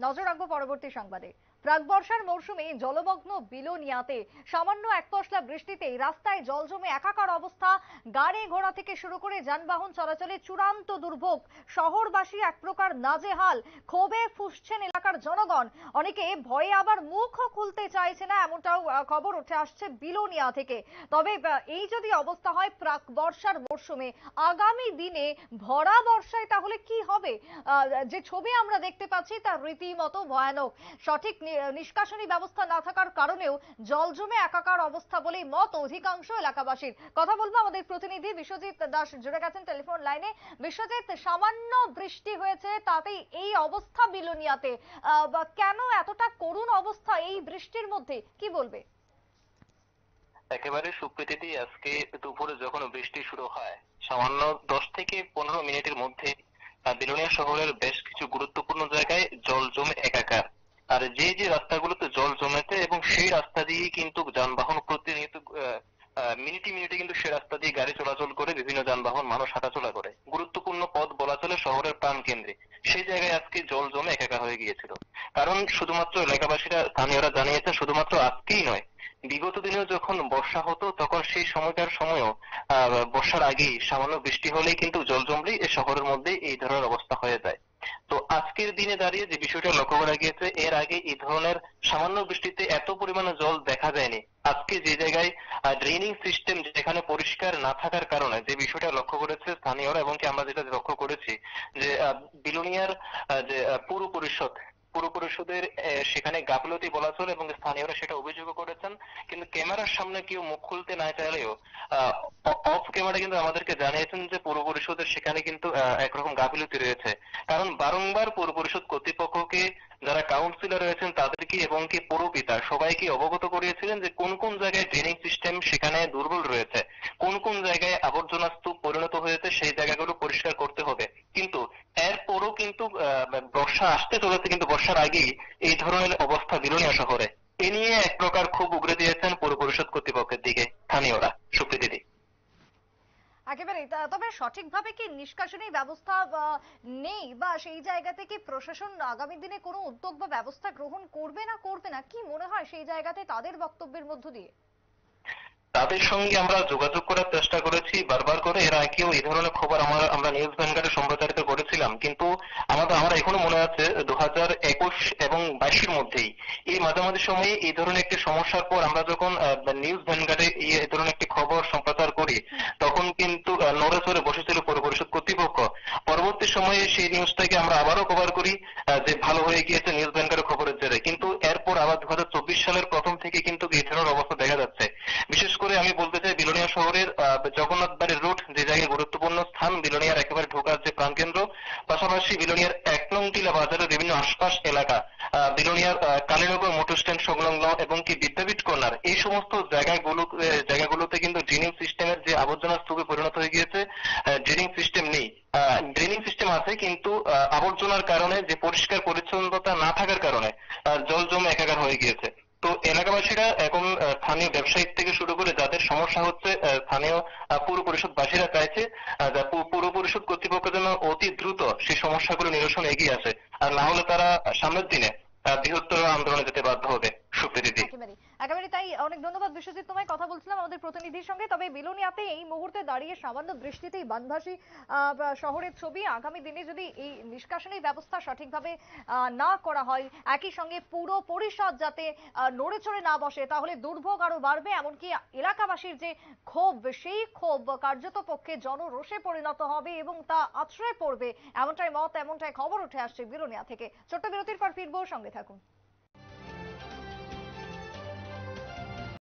নজর রাখবো পরবর্তী সংবাদে। প্রাক বর্ষার মৌসুমে জলমগ্ন বিলোনিয়াতে সামান্য এক পশলা বৃষ্টিতেই রাস্তায় জল জমে একাকার অবস্থা। গাড়ি ঘোড়া থেকে শুরু করে যানবাহন চলাচলে চূড়ান্ত দুর্ভোগ। শহরবাসী এক প্রকার নাজেহাল, ক্ষোভে ফুঁসছেন এলাকার জনগণ। অনেকে ভয়ে আবার মুখও খুলতে চাইছে না, এমনটাও খবর উঠে আসছে বিলোনিয়া থেকে। তবে এই যদি অবস্থা হয় প্রাক বর্ষার মৌসুমে, আগামী দিনে ভরা বর্ষায় তাহলে কি হবে? যে ছবি আমরা দেখতে পাচ্ছি তা রীতিমতো ভয়ানক। সঠিক নিষ্কাশনী ব্যবস্থা না থাকার কারণেও জল জমে একাকার অবস্থা বলেই মত অধিকাংশ এলাকাবাসীর। কথা বলবো আমাদের প্রতিনিধি বিশ্বজিৎ দাস জুড়ে গেছেন টেলিফোন লাইনে। বিশ্বজিৎ, সামান্য বৃষ্টি হয়েছে তাতেই এই অবস্থা বিলোনিয়াতে, কেন এতটা করুণ অবস্থা এই বৃষ্টির মধ্যে, কি বলবে? একেবারে সুপ্রীতিথি, আজকে দুপুরে যখন বৃষ্টি শুরু হয় সামান্য 10 থেকে 15 মিনিটের মধ্যে বিলোনিয়া শহরের বেশ কিছু গুরুত্বপূর্ণ জায়গায় জল জমে একাকার। আর যে যে রাস্তাগুলোতে জল জমেছে এবং সেই রাস্তা দিয়ে কিন্তু যানবাহন প্রতিনিয়ত মিনিটে মিনিটে কিন্তু সে রাস্তা দিয়ে গাড়ি চলাচল করে, বিভিন্ন যানবাহন মানুষ হাঁটাচলা করে, গুরুত্বপূর্ণ পথ বলা চলে শহরের প্রাণ কেন্দ্রে। সেই জায়গায় আজকে জল জমে একাকার হয়ে গিয়েছিল। কারণ শুধুমাত্র এলাকাবাসীরা, স্থানীয়রা জানিয়েছে, শুধুমাত্র আজকেই নয়, বিগত দিনেও যখন বর্ষা হতো তখন সেই সময়কার সময়ও বর্ষার আগেই সামান্য বৃষ্টি হলেই কিন্তু জল জমলেই এই শহরের মধ্যে এই ধরনের অবস্থা হয়ে যায়। তো আজকের দিনে দাঁড়িয়ে যে বিষয়টা লক্ষ্য করা গিয়েছে, এর আগে এই ধরনের সামান্য বৃষ্টিতে এত পরিমাণে জল দেখা যায়নি। আজকে যে জায়গায় ড্রেনিং সিস্টেম যেখানে পরিষ্কার না থাকার কারণে যে বিষয়টা লক্ষ্য করেছে স্থানীয়রা, এবং কি আমরা যেটা লক্ষ্য করেছি যে বিলোনিয়ার যে পুর পরিষদের সেখানে গাফিলতি বলা চলে, এবং স্থানীয়রা সেটা অভিযোগও করেছেন। কিন্তু ক্যামেরার সামনে কেউ মুখ খুলতে না চাইলেও অফ ক্যামেরা কিন্তু আমাদেরকে জানিয়েছেন যে পৌর পরিষদের সেখানে কিন্তু একরকম গাফিলতি রয়েছে। কারণ বারংবার পৌর পরিষদ কর্তৃপক্ষকে, যারা কাউন্সিলর রয়েছেন তাদেরকে এবং কি পৌরপিতা সবাইকে অবগত করিয়েছিলেন যে কোন কোন জায়গায় ড্রেনিং সিস্টেম সেখানে দুর্বল রয়েছে, কোন কোন জায়গায় আবর্জনা স্তূপ পরিণত হয়েছে, সেই জায়গাগুলো পরিষ্কার করতে হবে। কিন্তু এরপরও কিন্তু বর্ষা আসতে চলেছে, কিন্তু বর্ষার আগেই এই ধরনের অবস্থা বিলোনিয়া শহরে। এ নিয়ে এক প্রকার ক্ষোভ উগরে দিয়েছেন পৌর পরিষদ কর্তৃপক্ষের দিকে স্থানীয়রা। সুপ্রীতি। একেবারেই। তবে সঠিকভাবে কি নিষ্কাশনী ব্যবস্থা নেই, বা সেই জায়গা থেকে প্রশাসন আগামী দিনে কোনো উদ্যোগ বা ব্যবস্থা গ্রহণ করবে না করবে না, কি মনে হয় সেই জায়গাতে তাদের বক্তব্যের মধ্য দিয়ে? তাদের সঙ্গে আমরা যোগাযোগ করার চেষ্টা করেছি বারবার করে। এর আগেও এই ধরনের খবর আমরা নিউজ ভ্যানগার্ডে সম্প্রচারিত করেছিলাম, কিন্তু আমরা এখনো মনে আছে 2021 এবং 22-এর মধ্যেই এই মাঝামাঝি সময়ে এই ধরনের একটি সমস্যার পর আমরা যখন নিউজ ভ্যানগার্ডে এই ধরনের একটি খবর সম্প্রচার করি, তখন কিন্তু নড়ে চড়ে বসেছিল পৌর পরিষদ কর্তৃপক্ষ। পরবর্তী সময়ে সেই নিউজটাকে আমরা আবারও কভার করি, যে ভালো হয়ে গিয়েছে নিউজ ভ্যানগার্ডের খবরের জেরে। কিন্তু এরপর আবার 2024 সালের প্রথম থেকে কিন্তু এই ধরনের অবস্থা দেখা যাচ্ছে। বিশেষ করে আমি বলতে চাই বিলোনিয়া শহরের জগন্নাথ বাড়ির রুট, যে জায়গায় গুরুত্বপূর্ণ স্থান বিলোনিয়ার একেবারে ঢোকার যে প্রাণকেন্দ্র, পাশাপাশি বিলোনিয়ার 1 নং টিলা বাজারের বিভিন্ন আশপাশ এলাকা, বিলোনিয়ার কালীনগর মোটর স্ট্যান্ড সংলগ্ন এবং কি বিদ্যাপীঠ কর্নার, এই সমস্ত জায়গাগুলোতে কিন্তু ড্রেনিং সিস্টেমের যে আবর্জনা স্তূপে পরিণত হয়ে গিয়েছে। ড্রেনিং সিস্টেম নেই, ড্রেনিং সিস্টেম আছে কিন্তু আবর্জনার কারণে, যে পরিষ্কার পরিচ্ছন্নতা না থাকার কারণে জল জমে একাকার হয়ে গিয়েছে। তো এলাকাবাসীরা এখন স্থানীয় ব্যবসায়ী থেকে শুরু করে যাদের সমস্যা হচ্ছে, স্থানীয় পৌর পরিষদবাসীরা চাইছে পৌর পরিষদ কর্তৃপক্ষ যেন অতি দ্রুত সেই সমস্যাগুলো নিরসনে এগিয়ে আসে। আর না হলে তারা সামনের দিনে বৃহত্তর আন্দোলনে যেতে বাধ্য হবে। সুপ্রীতি। একেবারে একেবারে তাই। অনেক ধন্যবাদ বিশ্বজিৎ তোমায়। কথা বলছিলাম আমাদের প্রতিনিধির সঙ্গে। তবে বিলোনিয়াতে এই মুহূর্তে দাঁড়িয়ে সামান্য বৃষ্টিতেই বানভাসী শহরের ছবি। আগামী দিনে যদি এই নিষ্কাশনী ব্যবস্থা সঠিকভাবে না করা হয়, একই সঙ্গে পুরো পরিষদ যাতে নড়ে চড়ে না বসে, তাহলে দুর্ভোগ আরো বাড়বে। এমনকি এলাকাবাসীর যে ক্ষোভ, সেই ক্ষোভ কার্যত পক্ষে জনরোষে পরিণত হবে এবং তা আছড়ে পড়বে, এমনটাই মত, এমনটাই খবর উঠে আসছে বিলোনিয়া থেকে। ছোট্ট বিরতির পর ফিরবো, সঙ্গে থাকুন।